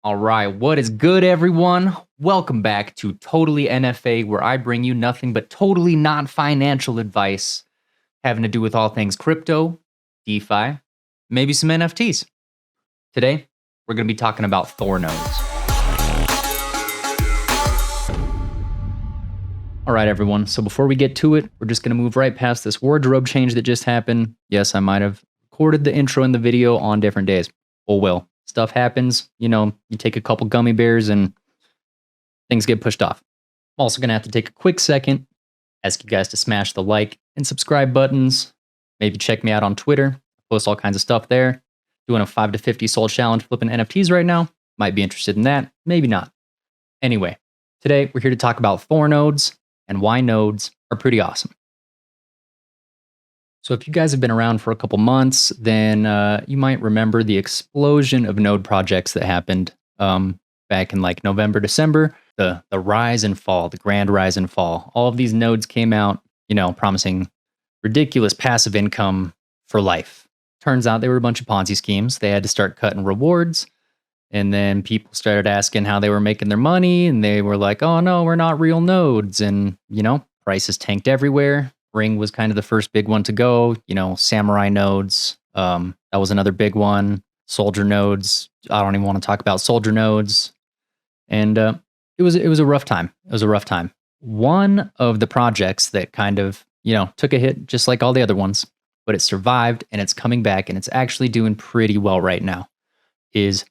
All right, what is good, everyone? Welcome back to Totally NFA, where I bring you nothing but totally not financial advice having to do with all things crypto, DeFi, maybe some NFTs. Today, we're going to be talking about Thor nodes. All right, everyone. So before we get to it, we're just going to move right past this wardrobe change that just happened. Yes, I might have recorded the intro and the video on different days. Oh well. Stuff happens, you take a couple gummy bears and things get pushed off. I'm also going to have to take a quick second, ask you guys to smash the like and subscribe buttons. Maybe check me out on Twitter. I post all kinds of stuff there. Doing a 5 to 50 soul challenge flipping NFTs right now. Might be interested in that. Maybe not. Anyway, today we're here to talk about Thor nodes and why nodes are pretty awesome. So if you guys have been around for a couple months, then you might remember the explosion of node projects that happened back in like November, December. The rise and fall, the grand rise and fall. All of these nodes came out, promising ridiculous passive income for life. Turns out they were a bunch of Ponzi schemes. They had to start cutting rewards. And then people started asking how they were making their money. And they were like, oh no, we're not real nodes. And, prices tanked everywhere. Ring was kind of the first big one to go, samurai nodes. That was another big one. Soldier nodes. I don't even want to talk about soldier nodes. And it was a rough time. It was a rough time. One of the projects that kind of, took a hit just like all the other ones, but it survived and it's coming back and it's actually doing pretty well right now is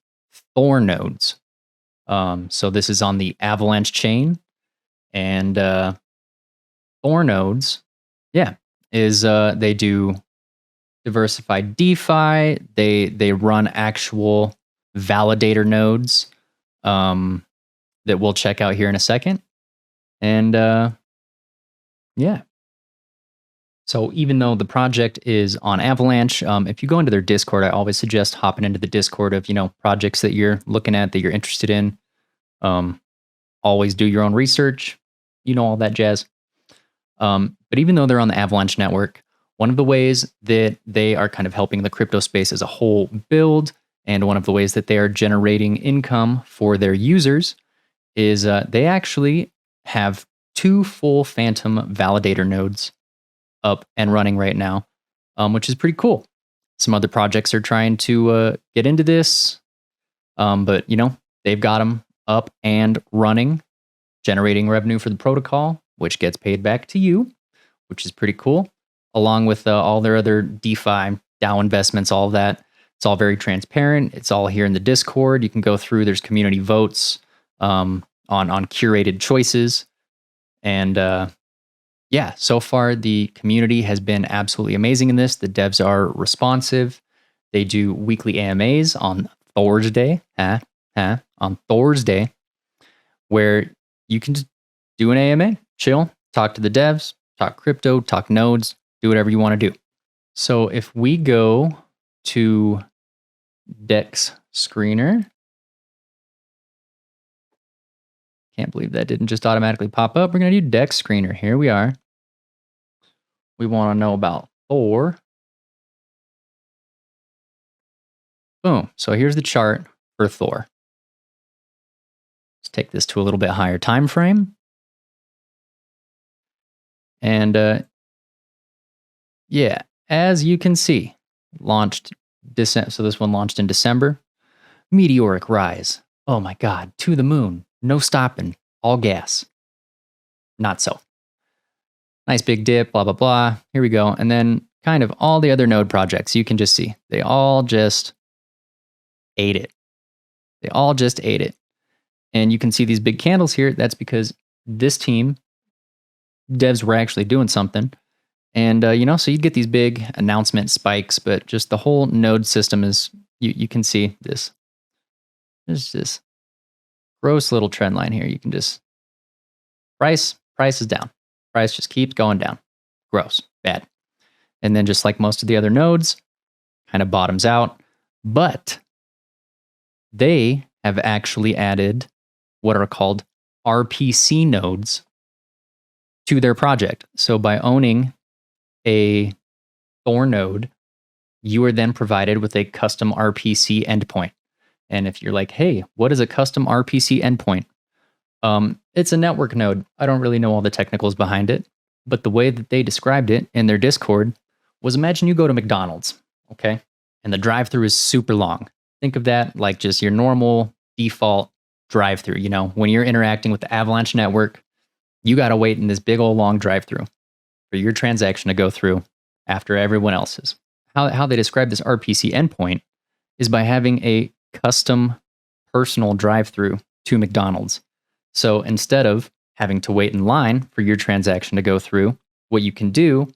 Thor nodes. So this is on the Avalanche chain, and Thor nodes, they do diversified DeFi. They run actual validator nodes that we'll check out here in a second. And so even though the project is on Avalanche, if you go into their Discord, I always suggest hopping into the Discord of, projects that you're looking at, that you're interested in. Always do your own research, all that jazz. But even though they're on the Avalanche network, one of the ways that they are kind of helping the crypto space as a whole build, and one of the ways that they are generating income for their users, is they actually have 2 full Phantom validator nodes up and running right now, which is pretty cool. Some other projects are trying to get into this, but they've got them up and running, generating revenue for the protocol, which gets paid back to you, which is pretty cool, along with all their other DeFi, DAO investments, all of that. It's all very transparent. It's all here in the Discord. You can go through. There's community votes on curated choices. And so far the community has been absolutely amazing in this. The devs are responsive. They do weekly AMAs on Thursday, on Thursday, where you can just do an AMA, chill, talk to the devs, talk crypto, talk nodes, do whatever you want to do. So if we go to Dex Screener, can't believe that didn't just automatically pop up. We're going to do Dex Screener. Here we are. We want to know about Thor. Boom. So here's the chart for Thor. Let's take this to a little bit higher time frame. And as you can see, launched December. So this one launched in December. Meteoric rise. Oh my God, to the moon. No stopping. All gas. Not so. Nice big dip, blah, blah, blah. Here we go. And then kind of all the other node projects, you can just see, they all just ate it. They all just ate it. And you can see these big candles here. That's because this team, devs were actually doing something. And, so you'd get these big announcement spikes, but just the whole node system is, you can see this. There's this gross little trend line here. You can just, price is down. Price just keeps going down. Gross, bad. And then just like most of the other nodes, kind of bottoms out. But they have actually added what are called RPC nodes to their project. So by owning a Thor node, you are then provided with a custom RPC endpoint. And if you're like, hey, what is a custom RPC endpoint? It's a network node. I don't really know all the technicals behind it, but the way that they described it in their Discord was, imagine you go to McDonald's, okay? And the drive-through is super long. Think of that like just your normal default drive-through. You know, when you're interacting with the Avalanche network, you got to wait in this big old long drive-through for your transaction to go through after everyone else's. How they describe this RPC endpoint is by having a custom personal drive-through to McDonald's. So instead of having to wait in line for your transaction to go through, what you can do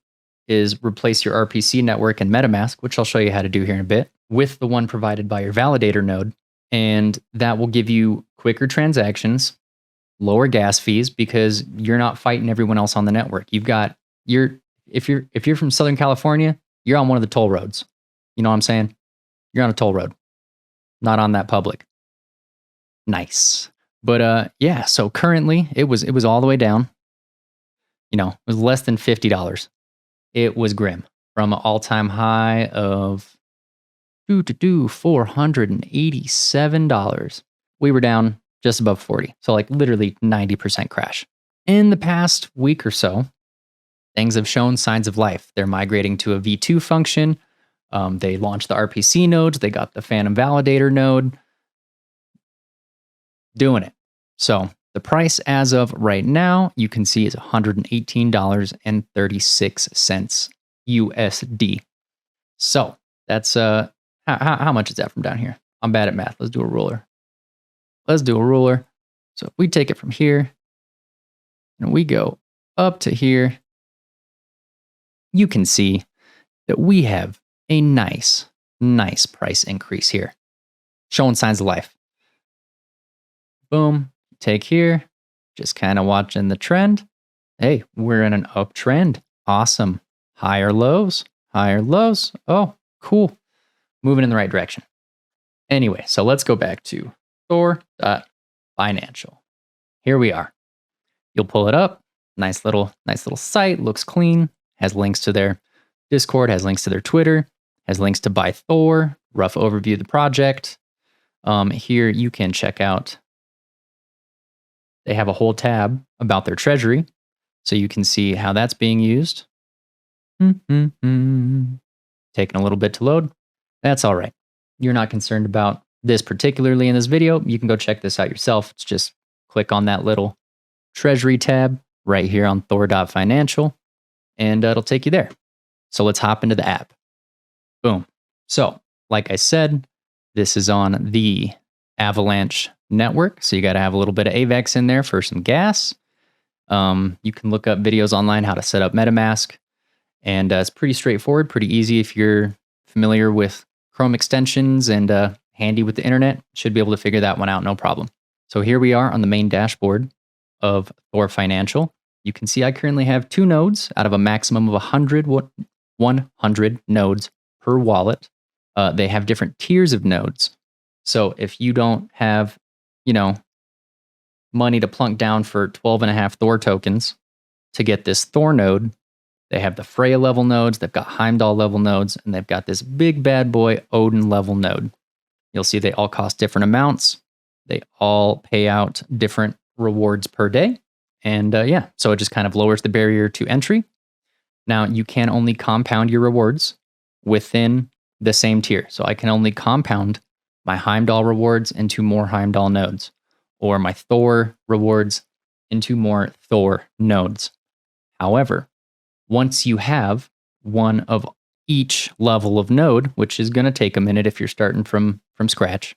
is replace your RPC network and MetaMask, which I'll show you how to do here in a bit, with the one provided by your validator node. And that will give you quicker transactions, lower gas fees, because you're not fighting everyone else on the network. If you're from Southern California, you're on one of the toll roads. You know what I'm saying? You're on a toll road, not on that public. Nice. But yeah, so currently it was all the way down. You know, it was less than $50. It was grim, from an all-time high of $487. We were down just above 40. So like literally 90% crash. In the past week or so, things have shown signs of life. They're migrating to a V2 function. They launched the RPC nodes. They got the Phantom Validator node. Doing it. So the price as of right now, you can see, is $118.36 USD. So that's how much is that from down here? I'm bad at math. Let's do a ruler. So if we take it from here and we go up to here, you can see that we have a nice price increase here, showing signs of life. Boom, take here, just kind of watching the trend. Hey, we're in an uptrend. Awesome. Higher lows. Oh, cool. Moving in the right direction. Anyway, so let's go back to THOR Financial. Here we are. You'll pull it up. Nice little site. Looks clean. Has links to their Discord. Has links to their Twitter. Has links to buy Thor. Rough overview of the project. Here you can check out. They have a whole tab about their treasury, so you can see how that's being used. Taking a little bit to load. That's all right. You're not concerned about this particularly in this video. You can go check this out yourself. It's just click on that little treasury tab right here on THOR.financial, and it'll take you there. So let's hop into the app. Boom. So, like I said, this is on the Avalanche network, so you got to have a little bit of AVAX in there for some gas. You can look up videos online how to set up MetaMask, and it's pretty straightforward, pretty easy if you're familiar with Chrome extensions and handy with the internet. Should be able to figure that one out, no problem. So here we are on the main dashboard of THOR Financial. You can see I currently have 2 nodes out of a maximum of 100 nodes per wallet. They have different tiers of nodes. So if you don't have, money to plunk down for 12.5 THOR tokens to get this THOR node, they have the Freya level nodes, they've got Heimdall level nodes, and they've got this big bad boy Odin level node. You'll see they all cost different amounts. They all pay out different rewards per day. And yeah, so it just kind of lowers the barrier to entry. Now you can only compound your rewards within the same tier. So I can only compound my Heimdall rewards into more Heimdall nodes, or my Thor rewards into more Thor nodes. However, once you have one of each level of node, which is going to take a minute if you're starting from scratch,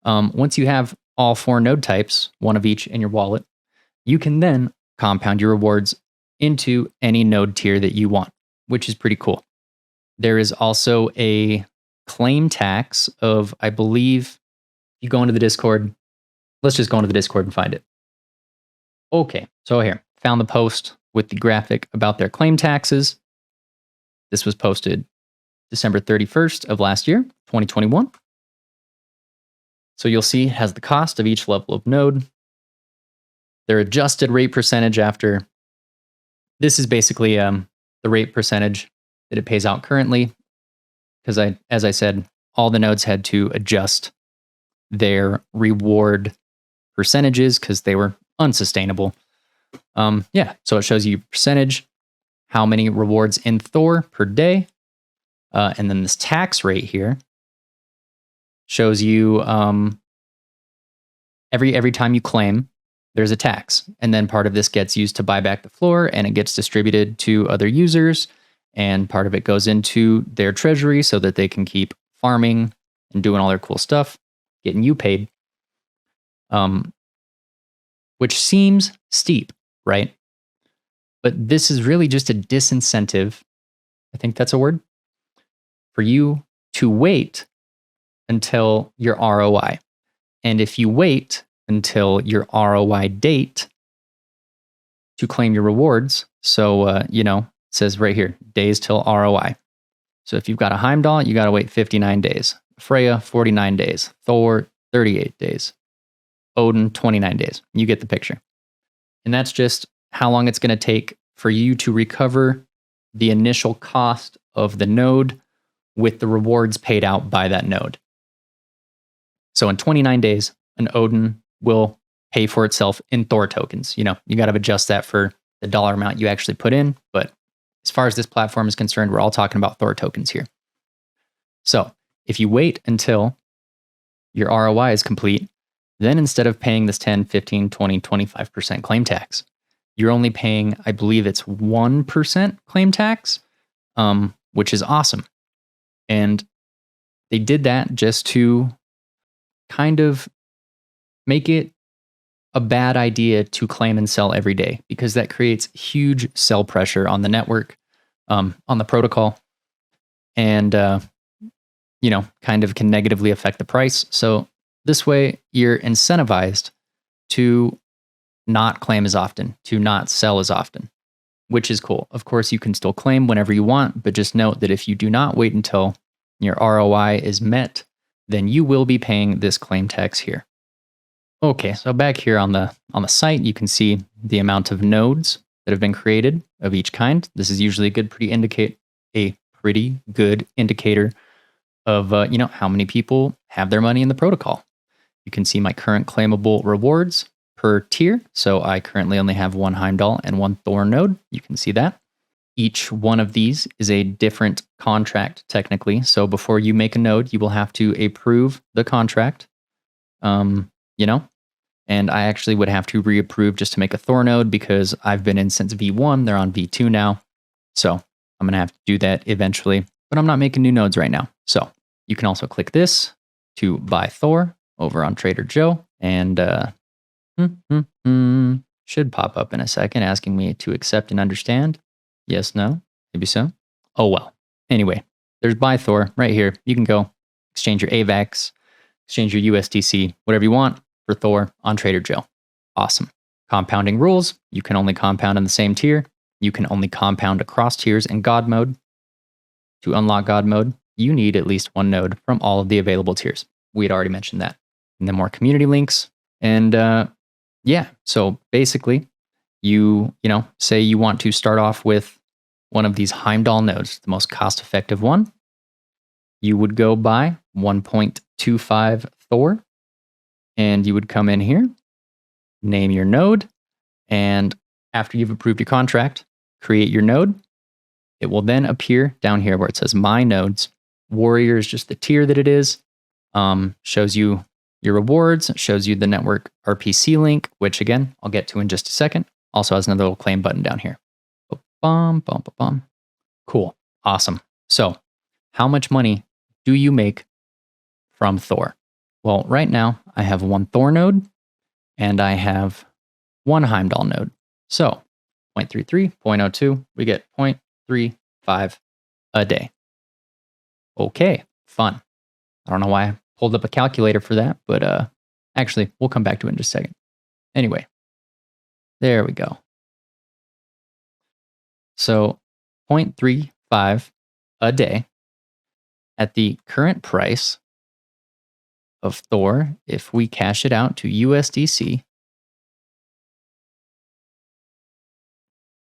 once you have all 4 node types, one of each in your wallet, you can then compound your rewards into any node tier that you want, which is pretty cool. There is also a claim tax of, I believe, you go into the Discord. Let's just go into the Discord and find it. Okay, so here, found the post with the graphic about their claim taxes. This was posted December 31st of last year, 2021. So you'll see it has the cost of each level of node, their adjusted rate percentage after. This is basically the rate percentage that it pays out currently, because as I said, all the nodes had to adjust their reward percentages because they were unsustainable. Yeah, so it shows you percentage, how many rewards in Thor per day, and then this tax rate here shows you every time you claim, there's a tax, and then part of this gets used to buy back the floor, and it gets distributed to other users, and part of it goes into their treasury so that they can keep farming and doing all their cool stuff, getting you paid. Which seems steep, right? But this is really just a disincentive, I think that's a word, for you to wait until your ROI. And if you wait until your ROI date to claim your rewards, so, it says right here, days till ROI. So if you've got a Heimdall, you got to wait 59 days. Freya, 49 days. Thor, 38 days. Odin, 29 days. You get the picture. And that's just how long it's going to take for you to recover the initial cost of the node with the rewards paid out by that node. So in 29 days, an Odin will pay for itself in Thor tokens. You got to adjust that for the dollar amount you actually put in. But as far as this platform is concerned, we're all talking about Thor tokens here. So if you wait until your ROI is complete, then instead of paying this 10, 15, 20, 25% claim tax, you're only paying, I believe it's 1% claim tax, which is awesome. And they did that just to kind of make it a bad idea to claim and sell every day, because that creates huge sell pressure on the network, on the protocol, and, kind of can negatively affect the price. So this way, you're incentivized to not claim as often, to not sell as often, which is cool. Of course, you can still claim whenever you want, but just note that if you do not wait until your ROI is met, then you will be paying this claim tax here. Okay, so back here on the site, you can see the amount of nodes that have been created of each kind. This is usually a pretty good indicator of how many people have their money in the protocol. You can see my current claimable rewards per tier. So I currently only have one Heimdall and one Thor node. You can see that. Each one of these is a different contract technically. So before you make a node, you will have to approve the contract. And I actually would have to reapprove just to make a Thor node because I've been in since V1. They're on V2 now. So I'm going to have to do that eventually, but I'm not making new nodes right now. So you can also click this to buy Thor over on Trader Joe, and should pop up in a second asking me to accept and understand. Yes, no, maybe so. Oh well. Anyway, there's buy Thor right here. You can go exchange your AVAX, exchange your USDC, whatever you want for Thor on Trader Joe. Awesome. Compounding rules. You can only compound in the same tier. You can only compound across tiers in God mode. To unlock God mode, you need at least one node from all of the available tiers. We had already mentioned that. And then more community links. And so basically, you say you want to start off with one of these Heimdall nodes, the most cost-effective one. You would go buy 1.25 Thor, and you would come in here, name your node, and after you've approved your contract, create your node. It will then appear down here where it says My Nodes. Warrior is just the tier that it is. Shows you your rewards, shows you the network RPC link, which again, I'll get to in just a second. Also has another little claim button down here. Cool. Awesome. So how much money do you make from Thor? Well, right now I have one Thor node and I have one Heimdall node. So 0.33, 0.02, we get 0.35 a day. Okay, fun. I don't know why I pulled up a calculator for that, but actually, we'll come back to it in just a second. Anyway, there we go. So 0.35 a day at the current price of Thor, if we cash it out to USDC,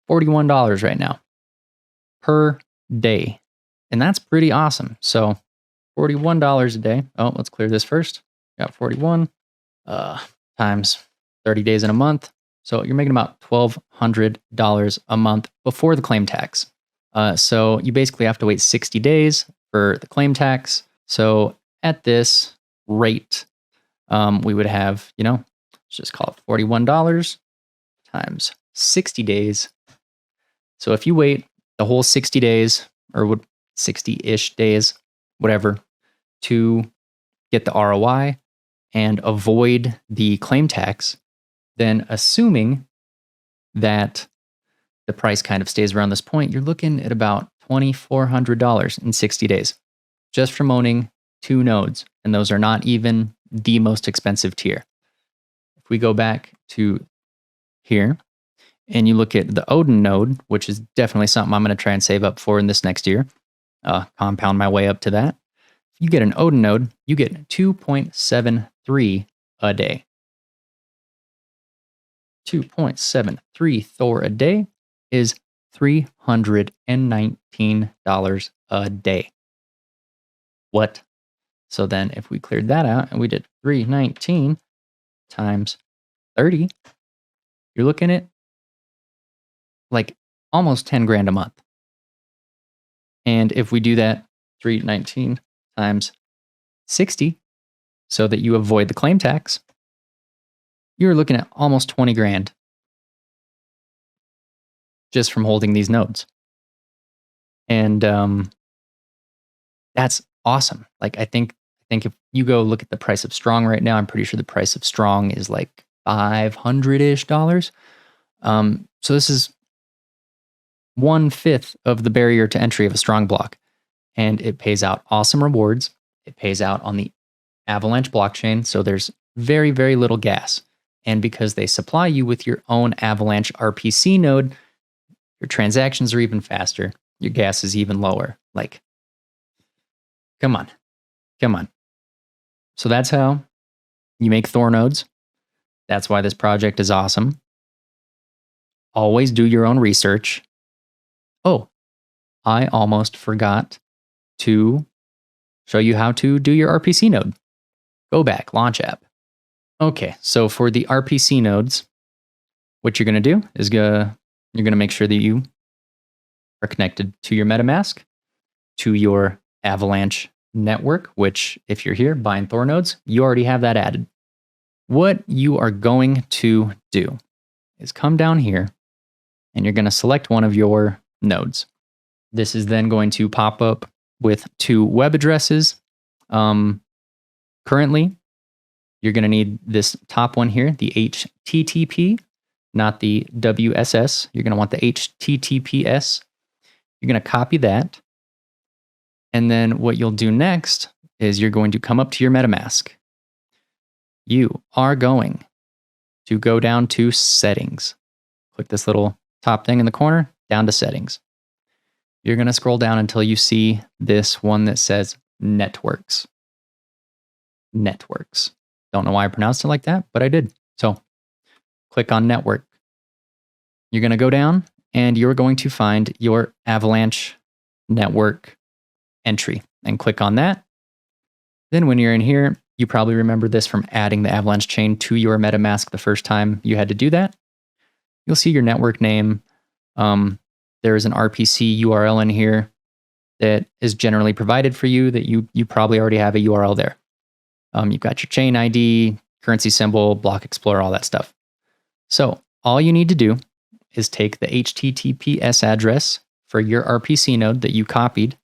$41 right now per day. And that's pretty awesome. So $41 a day. Oh, let's clear this first. got 41 times 30 days in a month. So you're making about $1,200 a month before the claim tax. So you basically have to wait 60 days for the claim tax. So at this rate, we would have, let's just call it $41 times 60 days. So if you wait the whole 60 days, or 60-ish days, whatever, to get the ROI and avoid the claim tax, then assuming that the price kind of stays around this point, you're looking at about $2,400 in 60 days just from owning 2 nodes. And those are not even the most expensive tier. If we go back to here and you look at the Odin node, which is definitely something I'm going to try and save up for in this next year, compound my way up to that. If you get an Odin node, you get 2.73 a day. 2.73 Thor a day is $319 a day. What? So then if we cleared that out and we did 319 times 30, you're looking at like almost 10 grand a month. And if we do that 319 times 60 so that you avoid the claim tax, you're looking at almost 20 grand just from holding these nodes. And that's awesome. Like I think if you go look at the price of Strong right now, I'm pretty sure the price of Strong is like $500-ish. So this is 1/5 of the barrier to entry of a Strong block. And it pays out awesome rewards. It pays out on the Avalanche blockchain. So there's very, very little gas. And because they supply you with your own Avalanche RPC node, your transactions are even faster. Your gas is even lower. Like, come on. So that's how you make Thor nodes. That's why this project is awesome. Always do your own research. Oh, I almost forgot to show you how to do your RPC node. Go back, launch app. Okay, so for the RPC nodes, what you're going to do is you're going to make sure that you are connected to your MetaMask, to your Avalanche network, which if you're here buying Thor nodes, you already have that added. What you are going to do is come down here and you're going to select one of your nodes. This is then going to pop up with 2 web addresses. Currently, you're going to need this top one here, the HTTP, not the WSS. You're going to want the HTTPS. You're going to copy that. And then what you'll do next is you're going to come up to your MetaMask. You are going to go down to Settings. Click this little top thing in the corner, down to Settings. You're going to scroll down until you see this one that says Networks. Networks. Don't know why I pronounced it like that, but I did. So click on Network. You're going to go down and you're going to find your Avalanche network entry and click on that. Then when you're in here, you probably remember this from adding the Avalanche chain to your MetaMask the first time you had to do that. You'll see your network name. There is an RPC URL in here that is generally provided for you that you probably already have a URL there. You've got your chain ID, currency symbol, block explorer, all that stuff. So all you need to do is take the HTTPS address for your RPC node that you copied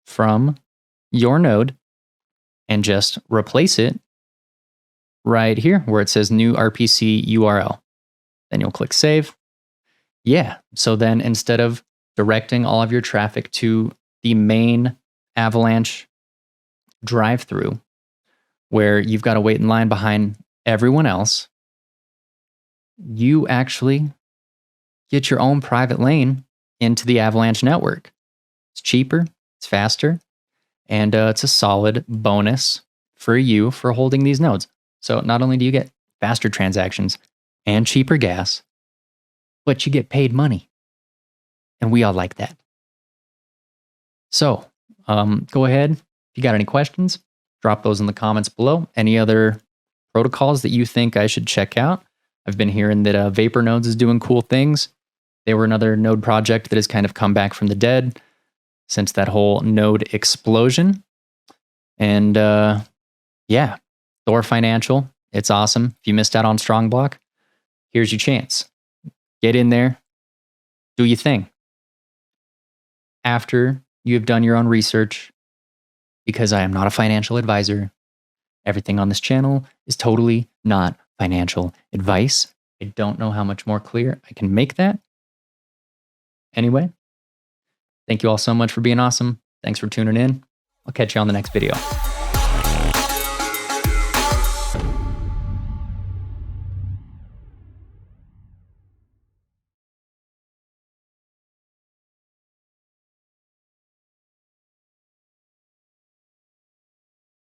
from your node and just replace it right here where it says new RPC URL. Then you'll click save. Yeah, so then instead of directing all of your traffic to the main Avalanche drive-through where you've got to wait in line behind everyone else, you actually get your own private lane into the Avalanche network. It's cheaper, it's faster, and it's a solid bonus for you for holding these nodes. So not only do you get faster transactions and cheaper gas, but you get paid money. And we all like that. So go ahead. If you got any questions, drop those in the comments below. Any other protocols that you think I should check out? I've been hearing that Vapor Nodes is doing cool things. They were another node project that has kind of come back from the dead since that whole node explosion. And yeah, THOR Financial, it's awesome. If you missed out on Strong Block, here's your chance. Get in there, do your thing. After you have done your own research, because I am not a financial advisor, everything on this channel is totally not financial advice. I don't know how much more clear I can make that. Anyway, thank you all so much for being awesome. Thanks for tuning in. I'll catch you on the next video.